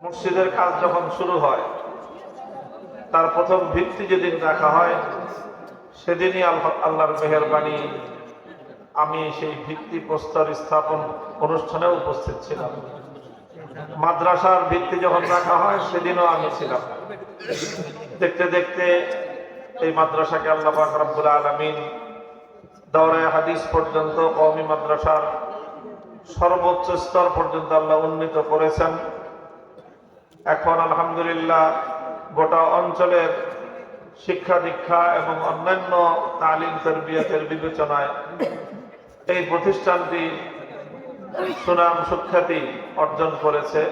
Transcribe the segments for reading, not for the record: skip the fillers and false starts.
মসজিদের কাজ যখন শুরু হয়, তার প্রথম ভিত্তি যেদিন রাখা হয় সেদিনই আল্লাহর মেহেরবানি আমি সেই ভিত্তি প্রস্তর স্থাপন অনুষ্ঠানে উপস্থিত ছিলাম। মাদ্রাসার ভিত্তি যখন রাখা হয় সেদিনও আমি ছিলাম। দেখতে দেখতে এই মাদ্রাসাকে আল্লাহ পাক রব্বুল আলামিন দাওরায়ে হাদিস পর্যন্ত, কওমি মাদ্রাসার সর্বোচ্চ স্তর পর্যন্ত আল্লাহ উন্নীত করেছেন। এখন আলহামদুলিল্লাহ গোটা অঞ্চলের শিক্ষা দীক্ষা এবং অন্যান্য তালিম তারবিয়াতের বিবেচনায় এই প্রতিষ্ঠানটি সুনাম সুখ্যাতি অর্জন করেছে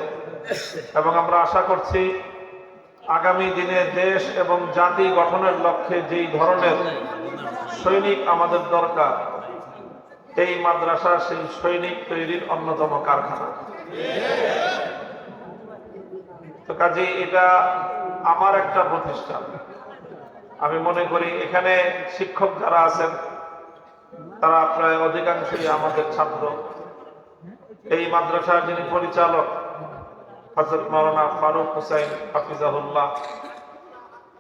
এবং আমরা আশা করছি আগামী দিনে দেশ এবং জাতি গঠনের লক্ষ্যে যেই ধরনের সৈনিক আমাদের দরকার, এই মাদ্রাসা সেই সৈনিক তৈরির অন্যতম কারখানা। তো কাজে এটা আমার একটা প্রতিষ্ঠান। আমি মনে করি এখানে শিক্ষক যারা আছেন তারা প্রায় অধিকাংশই আমাদের ছাত্র। এই মাদ্রাসার যিনি পরিচালক হযরত মাওলানা ফারুক হুসাইন হাফিজাহুল্লাহ,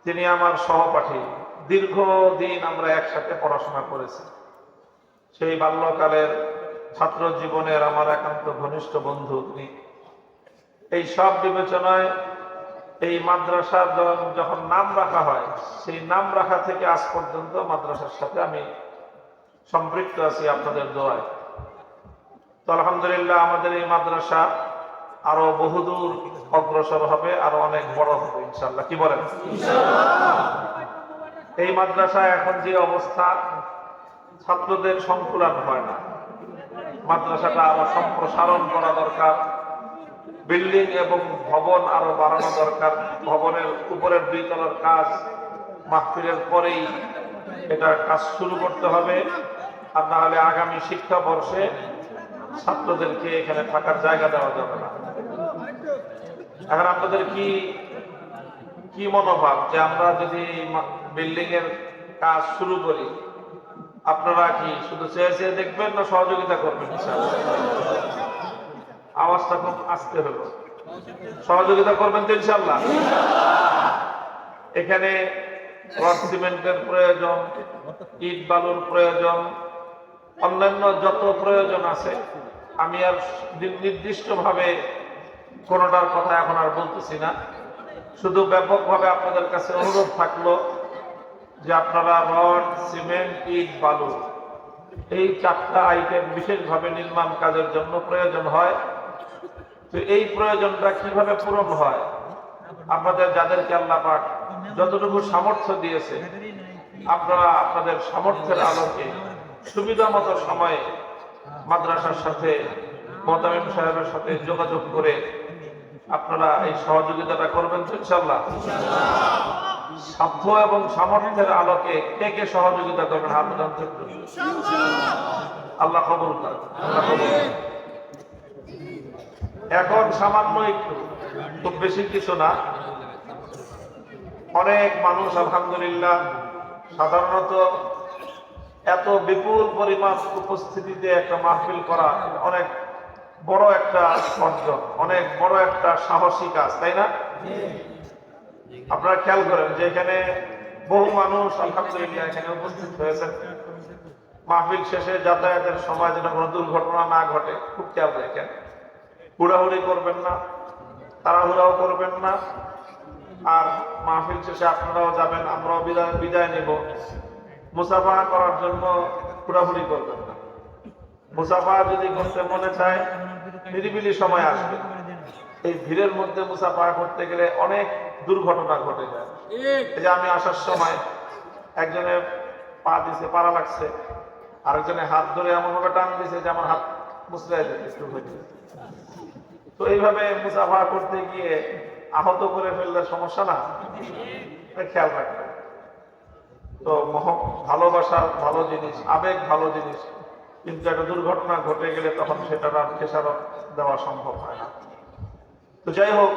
তিনি আমার সহপাঠী। দীর্ঘদিন আমরা একসাথে পড়াশোনা করেছি। সেই বাল্যকালের ছাত্র জীবনের আমার একান্ত ঘনিষ্ঠ বন্ধু তিনি। এই সব বিবেচনায় এই মাদ্রাসার যখন নাম রাখা হয়, সেই নাম রাখা থেকে আজ পর্যন্ত মাদ্রাসার সাথে আমি সম্পৃক্ত আছি আপনাদের দোয়ায়। তো আলহামদুলিল্লাহ আমাদের এই মাদ্রাসা আরো বহুদূর অগ্রসর হবে, আরো অনেক বড় হবে ইনশাআল্লাহ। কি বলেন? এই মাদ্রাসা এখন যে অবস্থা, ছাত্রদের সংকুলান হয় না। মাদ্রাসাটা আরো সম্প্রসারণ করা দরকার। বিল্ডিং এবং ভবন আরো বাড়ানো দরকার। ভবনের উপরের 2 তলার কাজ মাহফিলের পরেই এটা কাজ শুরু করতে হবে, আর না হলে আগামী শিক্ষাবর্ষে ছাত্রদেরকে এখানে থাকার জায়গা দেওয়া যাবে না। এখন আপনাদের কি মনোভাব যে আমরা যদি বিল্ডিং এর কাজ শুরু করি, আপনারা কি শুধু চেয়ে চেয়ে দেখবেন না সহযোগিতা করবেন? আওয়াজটা খুব আস্তে হলো। সহযোগিতা করবেন তো ইনশাআল্লাহ? এখানে রড সিমেন্টের প্রয়োজন, ইট বালুর প্রয়োজন, অন্যান্য যত প্রয়োজন আছে আমি আর নির্দিষ্টভাবে কোনোটার কথা এখন আর বলতেছি না। শুধু ব্যাপকভাবে আপনাদের কাছে অনুরোধ থাকলো যে আপনারা রড, সিমেন্ট, ইট, বালু এই 4টা আইটেম বিশেষভাবে নির্মাণ কাজের জন্য প্রয়োজন হয়। তো এই প্রয়োজনটা কিভাবে পূরণ হয়, আপনাদের যাদেরকে আল্লাহ পাক যতটুকু সামর্থ্য দিয়েছে, আপনারা আপনাদের সামর্থ্যের আলোকে সুবিধা মতো সময়ে মাদ্রাসার সাথে মোতামিম সাহেবের সাথে যোগাযোগ করে আপনারা এই সহযোগিতাটা করবেন তো ইনশাআল্লাহ? সাধ্য এবং সামর্থ্যের আলোকে কে কে সহযোগিতা করবেন হাত উঠান। আল্লাহ কবুল করেন। এখন সামান্য একটু, খুব বেশি কিছু না। অনেক মানুষ আলহামদুলিল্লাহ, সাধারণত এত বিপুল পরিমাণ উপস্থিতিতে একটা মাহফিল করা অনেক বড় একটা অর্জন, অনেক বড় একটা সাহসী কাজ, তাই না? আপনারা খেয়াল করেন যে এখানে বহু মানুষ আলহামদুলিল্লাহ এখানে উপস্থিত হয়েছেন। মাহফিল শেষে যাতায়াতের সময় যেন কোনো দুর্ঘটনা না ঘটে খুব খেয়াল রাখেন। হুড়াহুড়ি করবেন না, তাড়াহুড়াও করবেন না। আর মাহফিল শেষে আপনারাও যাবেন, আমরাও বিদায় নেব। মুসাফা করার জন্য হুড়াহুড়ি করবেন না। মুসাফা যদি করতে মনে চায় নিরিবিলি সময় আসবে। এই ভিড়ের মধ্যে মুসাফা করতে গেলে অনেক দুর্ঘটনা ঘটে যায়। এই যে আমি আসার সময় একজনের পা দিছে, পাড়া লাগছে, আরেকজনে হাত ধরে এমন ভাবে টান দিছে যে আমার হাত মুচড়ায় যেতে একটু হয়েছে। তো এইভাবে মুসাফা করতে গিয়ে আহত করে ফেললে সমস্যা না, খেয়াল রাখবেন। তো ভালোবাসা ভালো জিনিস, আবেগ ভালো জিনিস, কিন্তু একটা দুর্ঘটনা ঘটে গেলে তখন সেটার আর খেসারত দেওয়া সম্ভব হয় না। তো যাই হোক,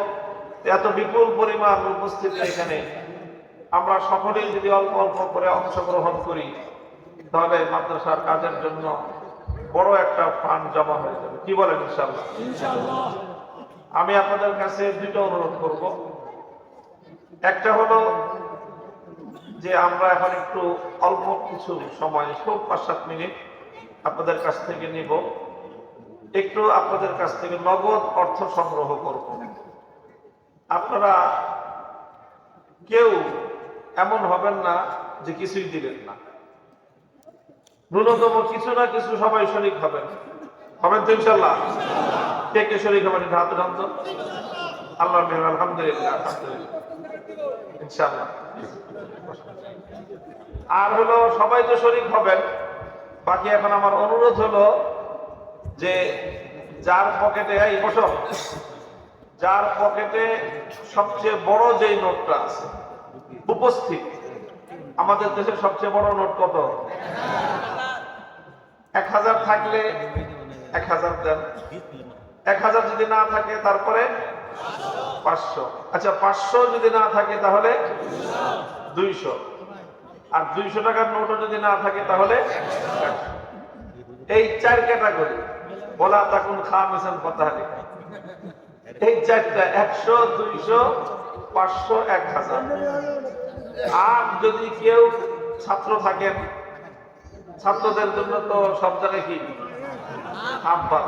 এত বিপুল পরিমাণ উপস্থিতি এখানে, আমরা সকলেই যদি অল্প অল্প করে অংশগ্রহণ করি তাহলে মাদ্রাসার কাজের জন্য বড় একটা ফান্ড জমা হয়ে যাবে। কি বলেন ইনশাআল্লাহ? আমি আপনাদের কাছে দুটো অনুরোধ করব। একটা হলো যে আমরা এখন একটু অল্প কিছু সময়, খুব 5-7 মিনিট আপনাদের কাছ থেকে নিব, একটু আপনাদের কাছ থেকে নগদ অর্থ সংগ্রহ করব। আপনারা কেউ এমন হবেন না যে কিছুই দিলেন না, ন্যূনতম কিছু না কিছু সবাই শরীক হবেন। হবেন তো ইনশাল্লাহ? কে কে শরীক হবেন এটা হাতে টান তো। আল্লাহ আলহামদুলিল্লাহ, আলহামদুলিল্লাহ, ইনশাল্লাহ। আর হলো সবাই তো শরীক হবেন, বাকি এখন আমার অনুরোধ হলো যে যার পকেটে, এই বসো, যার পকেটে সবচেয়ে বড় যেই নোটটা আছে উপস্থিত, আমাদের দেশের সবচেয়ে বড় নোট কত? 1000 থাকলে 1000 দেন, 1000 যদি না থাকে তারপরে 500। আচ্ছা 500 যদি না থাকে তাহলে 200, আর 200 টাকার নোটও যদি না থাকে তাহলে 100। এই 4 ক্যাটাগরি, বলা তাকুন খামিসান ফাতাহালি, এই 4টা 100, 200, 500, 1000। আর যদি কেউ ছাত্র থাকেন, ছাত্রদের জন্য তো সব জায়গায় কি হাব্বা,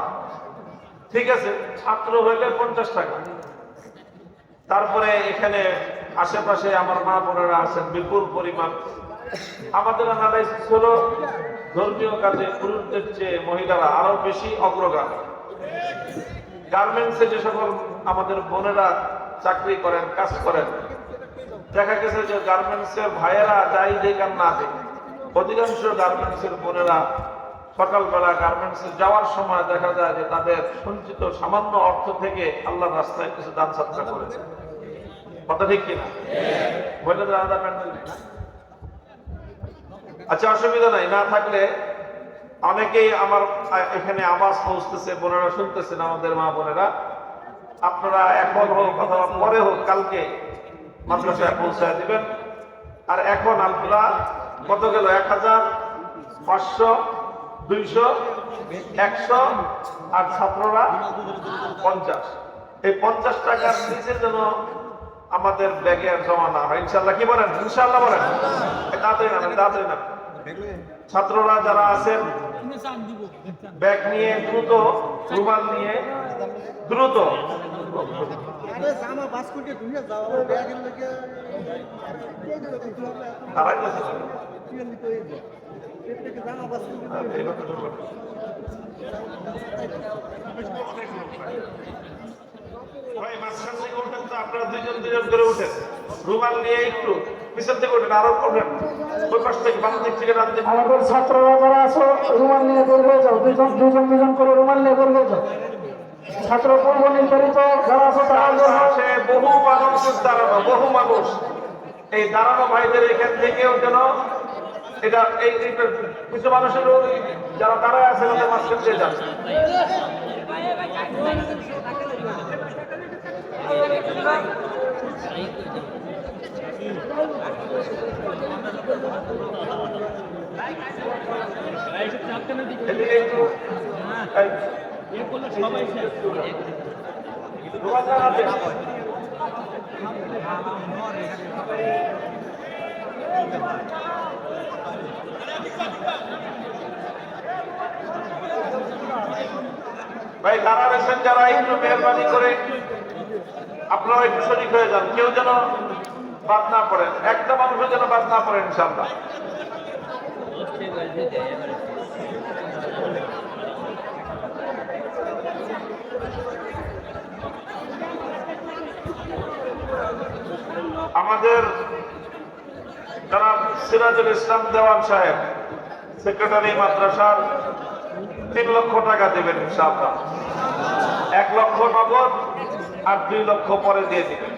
ঠিক আছে, ছাত্র হইলে 50 টাকা। তারপরে এখানে আশেপাশে আমার মা বোনেরা আছেন বিপুল পরিমাণ। আমাদের অ্যানালাইসিস হলো ধর্মীয় কাজে পুরুষদের চেয়ে মহিলারা আরো বেশি অগ্রগামী। গার্মেন্টসে যে সকল আমাদের বোনেরা চাকরি করেন, কাজ করেন, দেখা গেছে যে গার্মেন্টসের ভাইয়েরা যাই দেখ আর না দেখ, অধিকাংশ গার্মেন্টসের বোনেরা সকালবেলা গার্মেন্টসে যাওয়ার সময় দেখা যায় যে তাদের সঞ্চিত সামান্য অর্থ থেকে আল্লাহ রাস্তায় কিছু দান সাদকা করেছে। কথা ঠিক কিনা? মহিলাদের আলাদা প্যান্ডেল নেই? আচ্ছা অসুবিধা নাই, না থাকলে অনেকেই আমার এখানে আওয়াজ পৌঁছতেছে, বোনেরা শুনতেছেন, আমাদের মা বোনেরা, আপনারা এখন হোক অথবা পরে হোক কালকে মাদ্রাসায় পৌঁছায় দিবেন। আর এখন আমরা কত গেল? 1000, 500, 200, 100, আর ছাত্ররা 50। এই 50 টাকার নিচে যেন আমাদের ব্যাগে জমা না হয়, ইনশাল্লাহ। কি বলেন? ইনশাল্লাহ বলেন। তাড়াতাড়ি না, তাড়াতাড়ি না। ছাত্ররা যারা আছেন ব্যাগ নিয়ে দ্রুত, রুমাল নিয়ে দ্রুত। আপনারা দুজন করে উঠেন, রুমাল নিয়ে একটু পিছন থেকে উঠেন, আরো উঠেন, ওই পাশ থেকে, বাম দিক থেকে ডান দিক। আমাদের ছাত্ররা যারা আছো রুমাল নিয়ে বের হয়ে যাও, দুজন করে রুমাল নিয়ে বের হয়ে যাও। ছাত্র পূর্ব নির্ধারিত যারা আছে তারা বহু মানুষ দাঁড়ানো, বহু মানুষ, এই দাঁড়ানো ভাইদের এখান থেকেও যেন এটা এই কিছু মানুষের যারা দাঁড়ায় আছে তাদের মাঝখান দিয়ে যাচ্ছে। ভাই যারা রয়েছেন, যারা একটু মেহরবানি করে আপনারা একটু শরীক হয়ে যান, কেউ যেন বাদ না পড়েন, একটা মানুষের যেন বাদ না পড়েন ইনশাআল্লাহ। আমাদের যারা সিরাজুল ইসলাম দেওয়ান সাহেব, সেক্রেটারি মাদ্রাসার, 3 লক্ষ টাকা দেবেন ইনশাআল্লাহ। 1 লক্ষ নগদ আর 2 লক্ষ পরে দিয়ে দিবেন।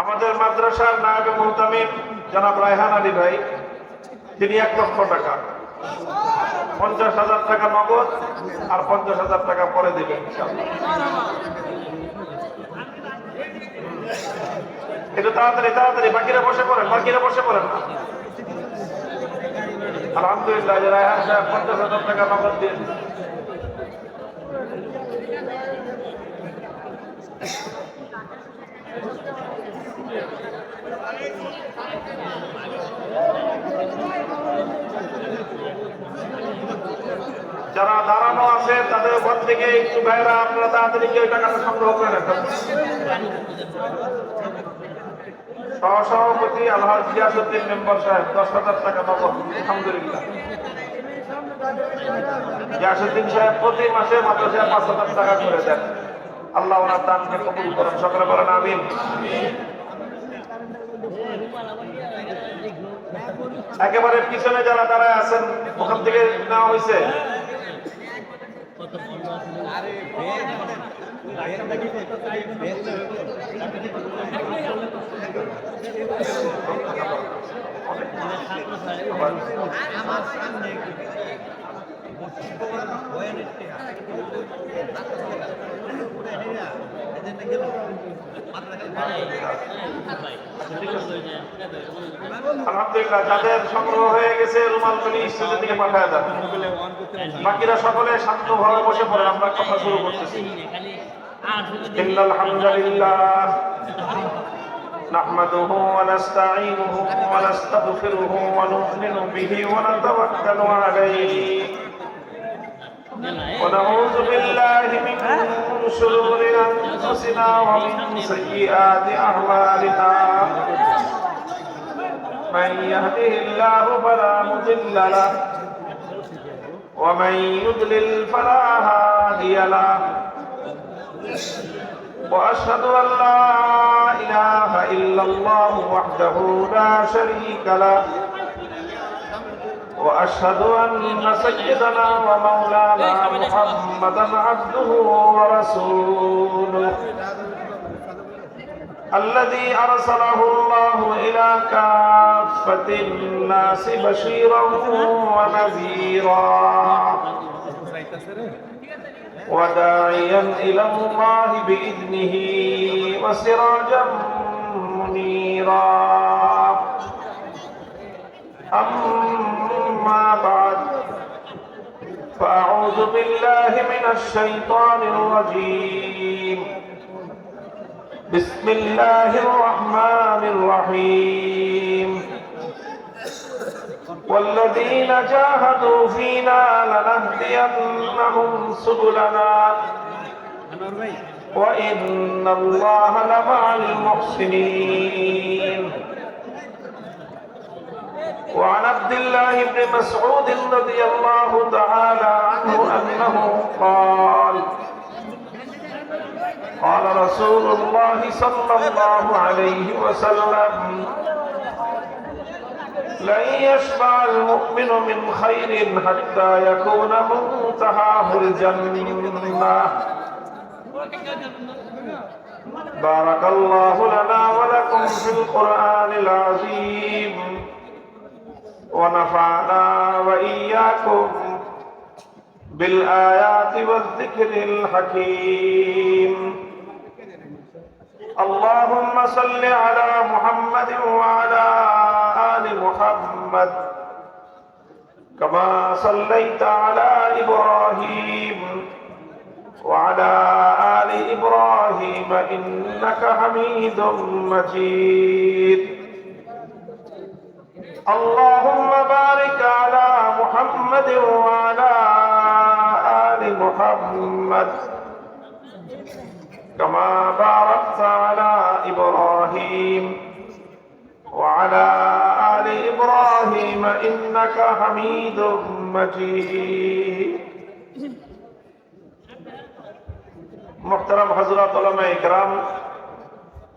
আমাদের মাদ্রাসার নায়েবে মুহতামিম জনাব রায়হান আলী ভাই, তিনি 1 লক্ষ টাকা, 50,000 টাকা নগদ আর 50,000 টাকা পরে দিবেন ইনশাআল্লাহ। একটু তাড়াতাড়ি তাড়াতাড়ি, বাকিরা বসে পড়েন, বাকিরা বসে পড়েন না। আলহামদুলিল্লাহ, রায়হান সাহেব 50,000 টাকা নগদ দিয়েছে। যারা দাঁড়ানো আছে তাদের উপর থেকে একটু ভাইরা আপনারা তাড়াতাড়ি কেউ টাকাটা সংগ্রহ করে রাখেন। সহসভাপতি আলহাজ গিয়াসউদ্দিন মেম্বার সাহেব 10,000 টাকা নগদ। আলহামদুলিল্লাহ। গিয়াসউদ্দিন সাহেব প্রতি মাসে মাদ্রাসায় 5,000 টাকা করে দেন। আল্লাহ ওনার দানকে কবুল করেন, সকলে বলেন আমিন। একেবারে পিছনে যারা দাঁড়ায় আছেন ওখান থেকে নেওয়া হয়েছে। আলহামদুলিল্লাহ, যাদের সংগ্রহ হয়ে গেছে রুমালগুলি স্টেজের দিকে পাঠায় দেন। বাকিরা সকলে শান্তভাবে বসে পড়ে, আমরা কথা শুরু করতেছি। ইন্নাল হামদুলিল্লাহ নাহমাদুহু ওয়া নাস্তাঈনুহু ওয়া নাস্তাগফিরুহু ওয়া নু'মিনু বিহি ওয়া নাতাওয়াক্কালু আলাইহি ونعوذ بالله من شرور أنفسنا ومن سيئات أعمالنا من يهده الله فلا مضل له ومن يضلل فلا هادي له وأشهد أن لا إله إلا الله وحده لا شريك له وأشهد أن سيدنا ومولانا محمدا عبده ورسوله الذي أرسله الله إلى كافة الناس بشيرا ونذيرا وداعيا إلى الله بإذنه وسراجا منيرا أما بعد فأعوذ بالله من الشيطان الرجيم بسم الله الرحمن الرحيم والذين جاهدوا فينا لنهدينهم سبلنا وإن الله لمع المحسنين وعن عبد الله بن مسعود رضي الله تعالى عنه أنه قال قال رسول الله صلى الله عليه وسلم لن يشبع المؤمن من خير حتى يكون منتهاه الجنة بارك الله لنا ولكم في القرآن العظيم ونفعنا وإياكم بالآيات والذكر الحكيم اللهم صل على محمد وعلى آل محمد كما صليت على إبراهيم وعلى آل إبراهيم إنك حميد مجيد اللهم بارك على محمد وعلى آل محمد كما باركت على إبراهيم وعلى آل إبراهيم إنك حميد مجيد محترم حضرات علماء کرام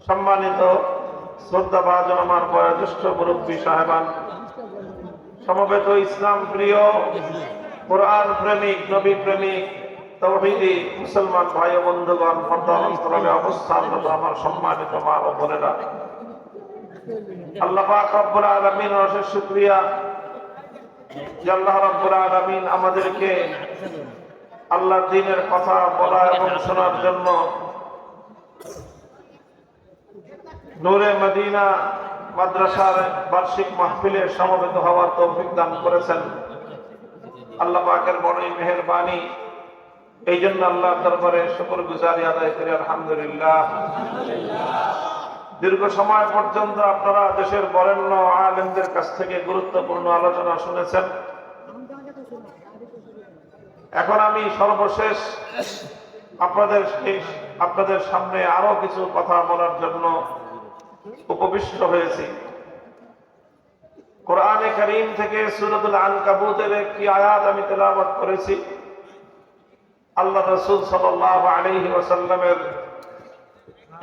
সম্মানিত শ্রদ্ধাভাজন আমার বয়োজ্যেষ্ঠ মুরব্বী সাহেবান, সমবেত ইসলাম প্রিয় কোরআন প্রেমিক নবী প্রেমিক তাওহীদি মুসলমান ভাই ও বন্ধুগণ, পর্দার অন্তরালে অবস্থানরত আমার সম্মানিত মা ও বোনেরা, আল্লাহ পাক রব্বুল আলামিনের অশেষ শুকরিয়া যে আল্লাহ রব্বুল আলামিন আমাদেরকে আল্লাহর দ্বীনের কথা বলা এবং শোনার জন্য নূরে মদিনা মাদ্রাসার বার্ষিক মাহফিলে সমবেত হওয়ার তৌফিক দান করেছেন। আল্লাহ পাকের বড়ই মেহেরবানি, এই জন্য আল্লাহ দরবারে শুকরগুজারি আদায় করি আলহামদুলিল্লাহ। দীর্ঘ সময় পর্যন্ত আপনারা দেশের বরেণ্য আলেমদের কাছ থেকে গুরুত্বপূর্ণ আলোচনা শুনেছেন। এখন আমি সর্বশেষ আপনাদের সামনে আরো কিছু কথা বলার জন্য উপবিষ্ট হয়েছি। কোরআনে কারীম থেকে সূরাতুল আনকাবুতের একটি আয়াত আমি তেলাওয়াত করেছি। আল্লাহ রাসূল সাল্লাল্লাহু আলাইহি ওয়াসাল্লামের